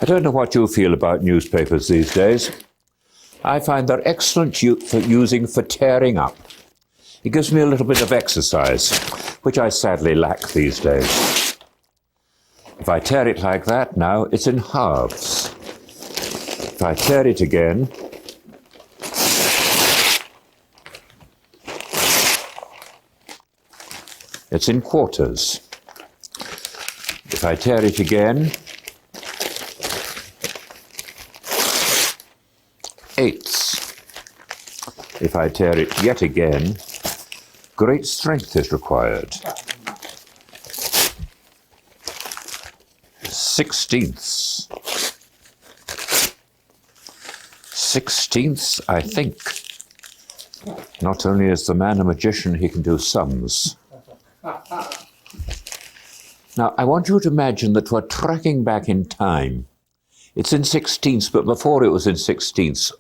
I don't know what you feel about newspapers these days. I find they're excellent for using for tearing up. It gives me a little bit of exercise, which I sadly lack these days. If I tear it like that now, it's in halves. If I tear it again, it's in quarters. If I tear it again, eighths. If I tear it yet again, great strength is required. Sixteenths. Sixteenths, I think. Not only is the man a magician, he can do sums. Now, I want you to imagine that we're tracking back in time. It's in sixteenths, but before it was in sixteenths,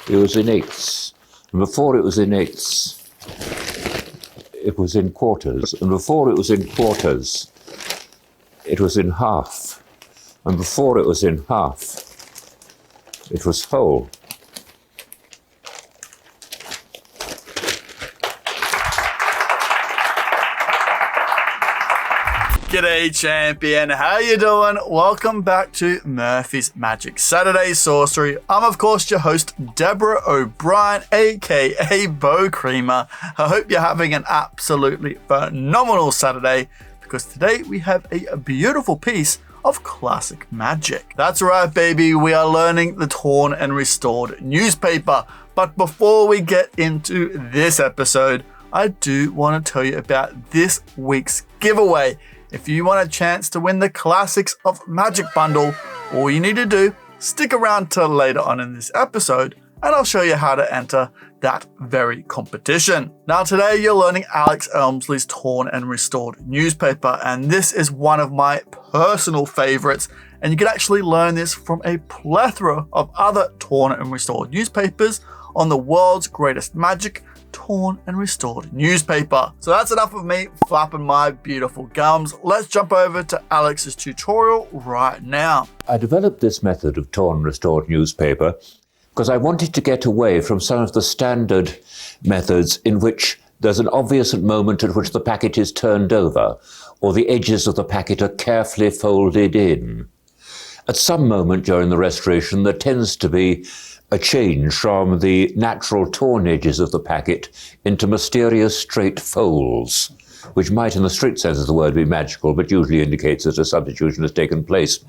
it was in eighths. And before it was in eighths, it was in quarters. And before it was in quarters, it was in half. And before it was in half, it was whole. G'day champion, how you doing? Welcome back to Murphy's Magic Saturday Sorcery. I'm of course your host Deborah O'Brien, aka Beau Creamer. I hope you're having an absolutely phenomenal Saturday because today we have a beautiful piece of classic magic. That's right baby, we are learning the torn and restored newspaper. But before we get into this episode, I do want to tell you about this week's giveaway. If you want a chance to win the Classics of Magic bundle, all you need to do, stick around till later on in this episode, and I'll show you how to enter that very competition. Now today you're learning Alex Elmsley's Torn and Restored newspaper, and this is one of my personal favorites, and you can actually learn this from a plethora of other Torn and Restored newspapers on the world's greatest magic torn and restored newspaper. So that's enough of me flapping my beautiful gums. Let's jump over to Alex's tutorial right now. I developed this method of torn and restored newspaper because I wanted to get away from some of the standard methods in which there's an obvious moment at which the packet is turned over or the edges of the packet are carefully folded in. At some moment during the restoration there tends to be a change from the natural torn edges of the packet into mysterious straight folds, which might in the strict sense of the word be magical, but usually indicates that a substitution has taken place.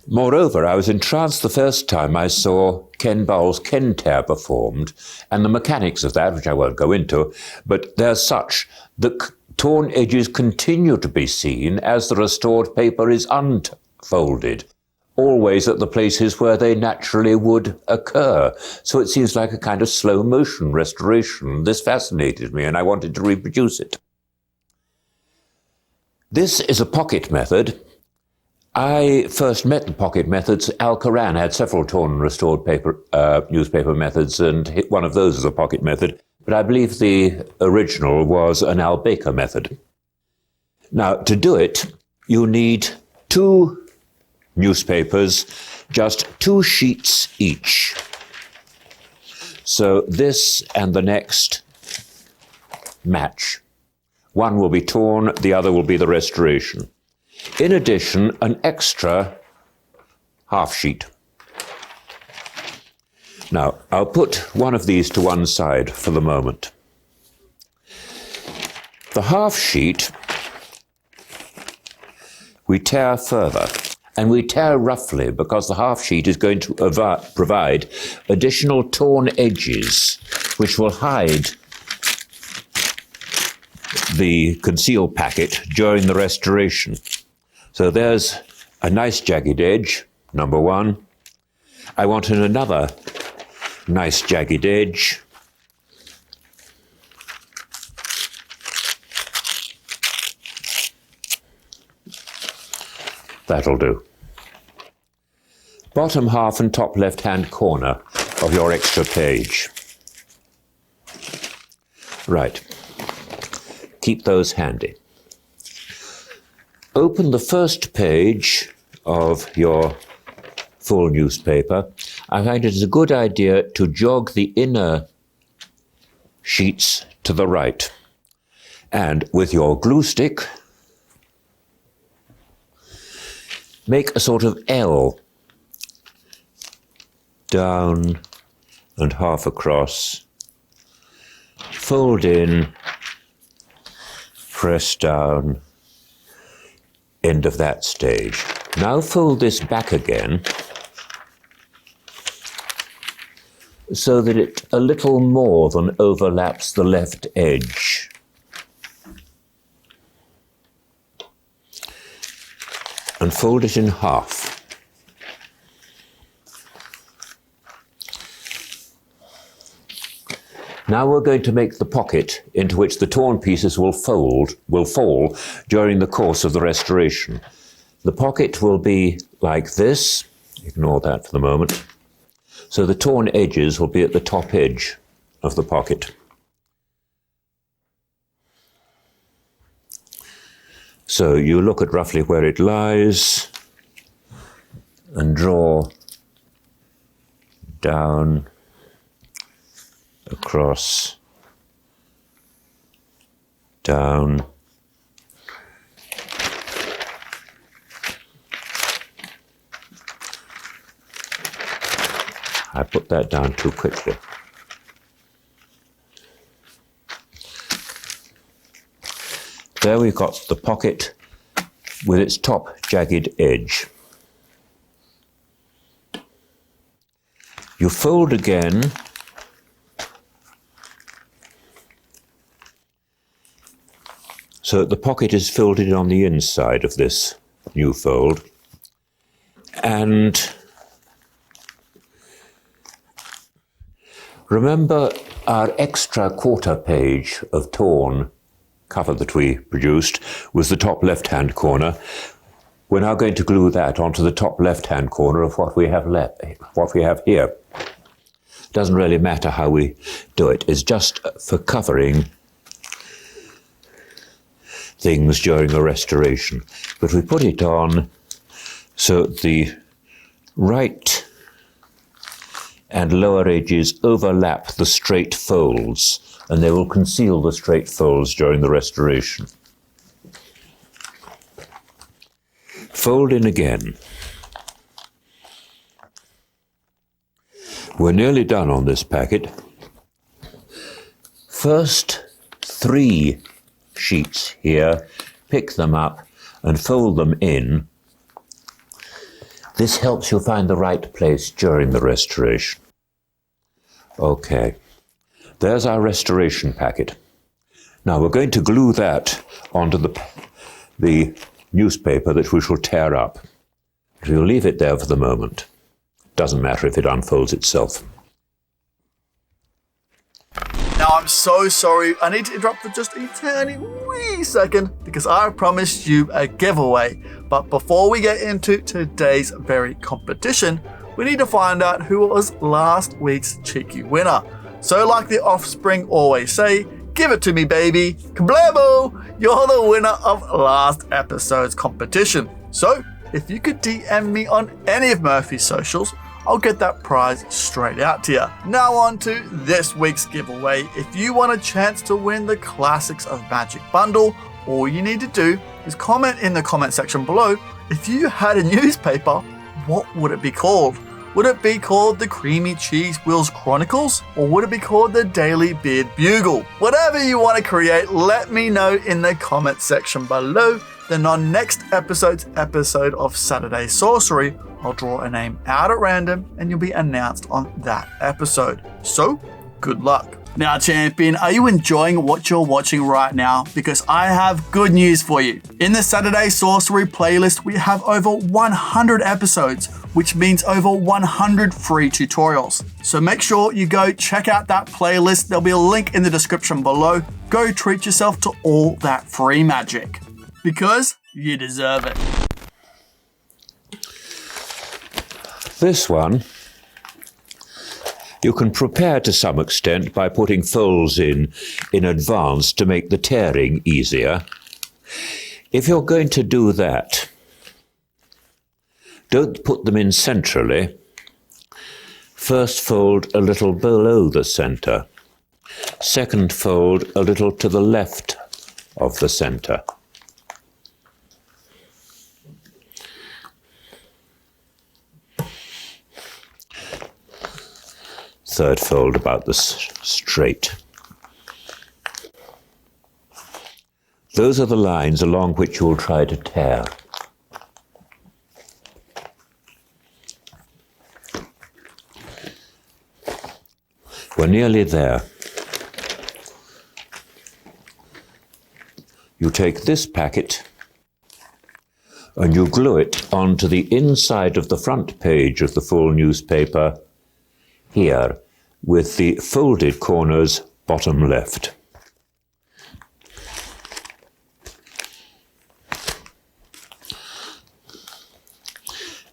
Moreover, I was entranced the first time I saw Ken Bowles' Ken Tear performed, and the mechanics of that, which I won't go into, but they're such that torn edges continue to be seen as the restored paper is unfolded, always at the places where they naturally would occur. So it seems like a kind of slow motion restoration. This fascinated me and I wanted to reproduce it. This is a pocket method. I first met the pocket methods. Al-Quran had several torn and restored newspaper methods, and one of those is a pocket method. But I believe the original was an Al Baker method. Now, to do it, you need two newspapers, just 2 sheets each. So this and the next match. One will be torn, the other will be the restoration. In addition, an extra half sheet. Now, I'll put one of these to one side for the moment. The half sheet we tear further. And we tear roughly because the half sheet is going to provide additional torn edges which will hide the concealed packet during the restoration. So there's a nice jagged edge, number one. I want another nice jagged edge. That'll do. Bottom half and top left-hand corner of your extra page. Right. Keep those handy. Open the first page of your full newspaper, I find it is a good idea to jog the inner sheets to the right. And with your glue stick, make a sort of L down and half across, fold in, press down, end of that stage. Now fold this back again so that it a little more than overlaps the left edge. And fold it in half. Now we're going to make the pocket into which the torn pieces will fall during the course of the restoration. The pocket will be like this. Ignore that for the moment. So the torn edges will be at the top edge of the pocket. So you look at roughly where it lies and draw down, across, down, I put that down too quickly. There we've got the pocket with its top jagged edge. You fold again so that the pocket is filled in on the inside of this new fold. And remember our extra quarter page of torn cover that we produced was the top left-hand corner. We're now going to glue that onto the top left-hand corner of what we have left, what we have here. Doesn't really matter how we do it. It's just for covering things during a restoration. But we put it on so the right and lower edges overlap the straight folds, and they will conceal the straight folds during the restoration. Fold in again. We're nearly done on this packet. First 3 sheets here, pick them up and fold them in. This helps you find the right place during the restoration. Okay, there's our restoration packet. Now we're going to glue that onto the newspaper that we shall tear up. We'll leave it there for the moment. Doesn't matter if it unfolds itself. Now, I'm so sorry. I need to interrupt for just a tiny wee second because I promised you a giveaway. But before we get into today's very competition, we need to find out who was last week's cheeky winner. So like the offspring always say, give it to me, baby. Kablamo! You're the winner of last episode's competition. So if you could DM me on any of Murphy's socials, I'll get that prize straight out to you. Now on to this week's giveaway. If you want a chance to win the Classics of Magic bundle, all you need to do is comment in the comment section below. If you had a newspaper, what would it be called? Would it be called the Creamy Cheese Wheels Chronicles? Or would it be called the Daily Beard Bugle? Whatever you want to create, let me know in the comment section below. Then on next episode of Saturday Sorcery, I'll draw a name out at random and you'll be announced on that episode. So, good luck. Now, champion, are you enjoying what you're watching right now? Because I have good news for you. In the Saturday Sorcery playlist, we have over 100 episodes, which means over 100 free tutorials. So make sure you go check out that playlist. There'll be a link in the description below. Go treat yourself to all that free magic. Because you deserve it. This one you can prepare to some extent by putting folds in advance to make the tearing easier. If you're going to do that, Don't put them in centrally. First fold a little below the centre. Second fold a little to the left of the centre. Third fold about the straight. Those are the lines along which you will try to tear. We're nearly there. You take this packet and you glue it onto the inside of the front page of the full newspaper here, with the folded corners bottom left.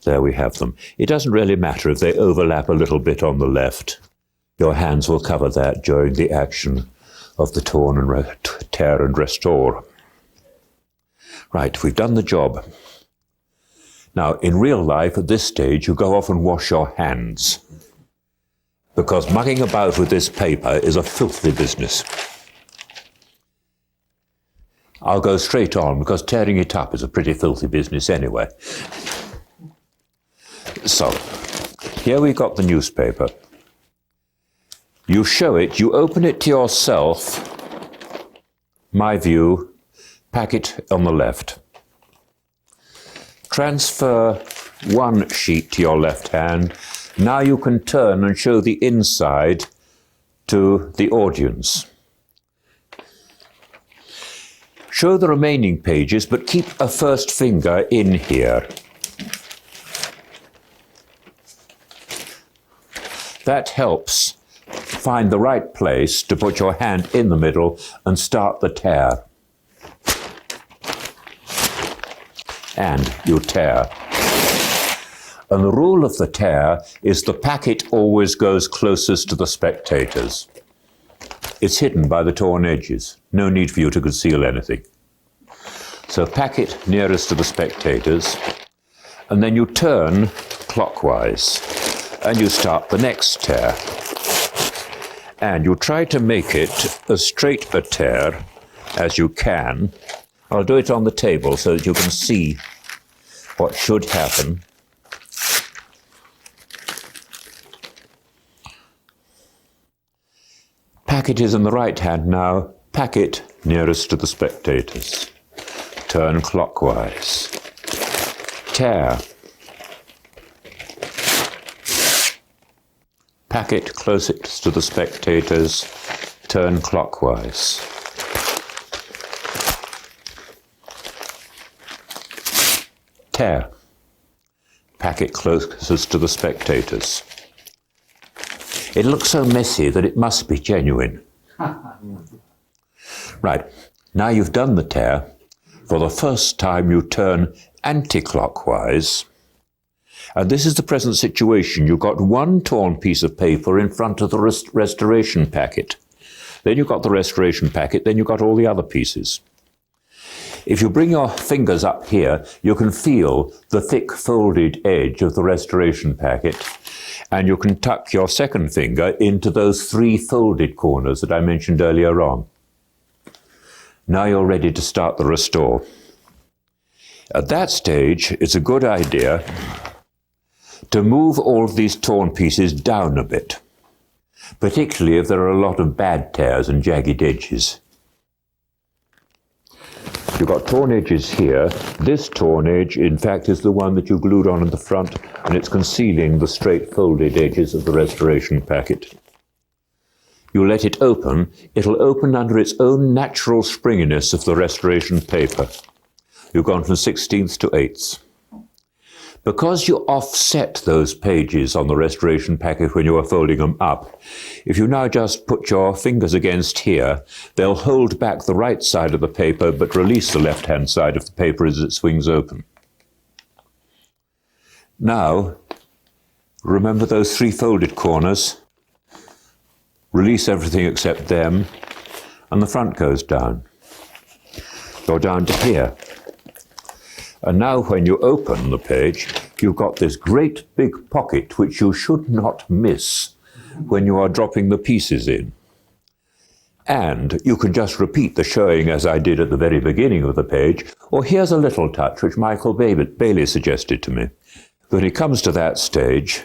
There we have them. It doesn't really matter if they overlap a little bit on the left. Your hands will cover that during the action of the torn and tear and restore. Right, we've done the job. Now, in real life, at this stage, you go off and wash your hands, because mucking about with this paper is a filthy business. I'll go straight on, because tearing it up is a pretty filthy business anyway. So, here we've got the newspaper. You show it, you open it to yourself, my view, packet on the left. Transfer one sheet to your left hand. Now you can turn and show the inside to the audience. Show the remaining pages, but keep a first finger in here. That helps find the right place to put your hand in the middle and start the tear. And you tear. And the rule of the tear is the packet always goes closest to the spectators. It's hidden by the torn edges. No need for you to conceal anything. So packet nearest to the spectators, and then you turn clockwise, and you start the next tear. And you try to make it as straight a tear as you can. I'll do it on the table so that you can see what should happen. Packet is in the right hand now. Packet nearest to the spectators. Turn clockwise. Tear. Packet closest to the spectators. Turn clockwise. Tear. Packet closest to the spectators. It looks so messy that it must be genuine. Right, now you've done the tear. For the first time you turn anti-clockwise. And this is the present situation. You've got one torn piece of paper in front of the restoration packet. Then you've got the restoration packet, then you've got all the other pieces. If you bring your fingers up here, you can feel the thick folded edge of the restoration packet, and you can tuck your second finger into those three folded corners that I mentioned earlier on. Now you're ready to start the restore. At that stage, it's a good idea to move all of these torn pieces down a bit, particularly if there are a lot of bad tears and jagged edges. You've got torn edges here. This torn edge, in fact, is the one that you glued on in the front, and it's concealing the straight folded edges of the restoration packet. You let it open. It'll open under its own natural springiness of the restoration paper. You've gone from 16ths to 8ths. Because you offset those pages on the restoration packet when you are folding them up, if you now just put your fingers against here, they'll hold back the right side of the paper but release the left-hand side of the paper as it swings open. Now, remember those three folded corners. Release everything except them, and the front goes down. Go down to here. And now when you open the page, you've got this great big pocket which you should not miss when you are dropping the pieces in. And you can just repeat the showing as I did at the very beginning of the page, or here's a little touch which Michael Bailey suggested to me. When he comes to that stage,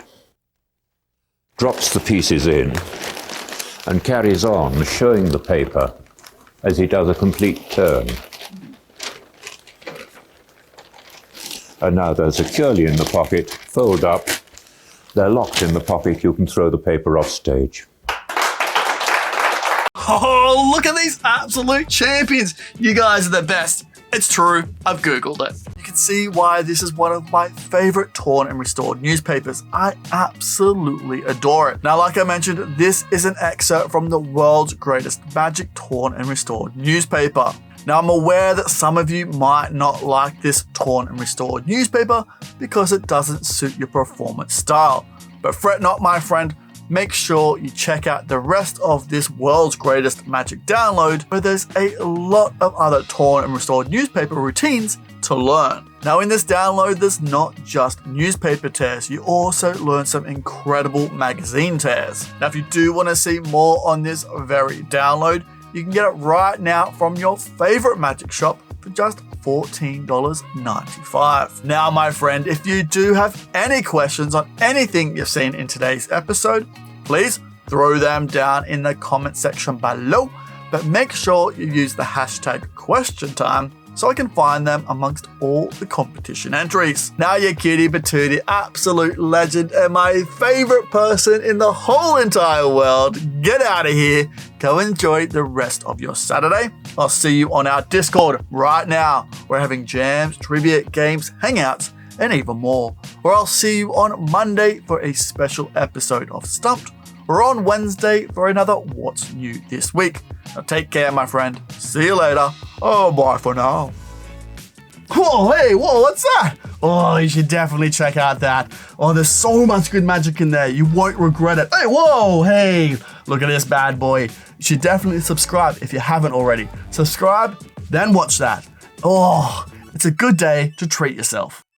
drops the pieces in, and carries on showing the paper as he does a complete turn. And now they're securely in the pocket, fold up, they're locked in the pocket, you can throw the paper off stage. Oh, look at these absolute champions. You guys are the best. It's true, I've Googled it. You can see why this is one of my favorite torn and restored newspapers. I absolutely adore it. Now, like I mentioned, this is an excerpt from the world's greatest magic torn and restored newspaper. Now, I'm aware that some of you might not like this torn and restored newspaper because it doesn't suit your performance style. But fret not, my friend. Make sure you check out the rest of this world's greatest magic download, where there's a lot of other torn and restored newspaper routines to learn. Now, in this download, there's not just newspaper tears, you also learn some incredible magazine tears. Now, if you do want to see more on this very download, you can get it right now from your favorite magic shop for just $14.95. Now, my friend, if you do have any questions on anything you've seen in today's episode, please throw them down in the comment section below, but make sure you use the hashtag #QuestionTime so I can find them amongst all the competition entries. Now, your cutie patootie, absolute legend, and my favorite person in the whole entire world, get out of here. Go enjoy the rest of your Saturday. I'll see you on our Discord right now. We're having jams, trivia, games, hangouts, and even more. Or I'll see you on Monday for a special episode of Stumped, or on Wednesday for another What's New This Week. Now take care, my friend. See you later. Oh, bye for now. Whoa, hey, whoa, what's that? Oh, you should definitely check out that. Oh, there's so much good magic in there. You won't regret it. Hey, whoa, hey, look at this bad boy. You should definitely subscribe if you haven't already. Subscribe, then watch that. Oh, it's a good day to treat yourself.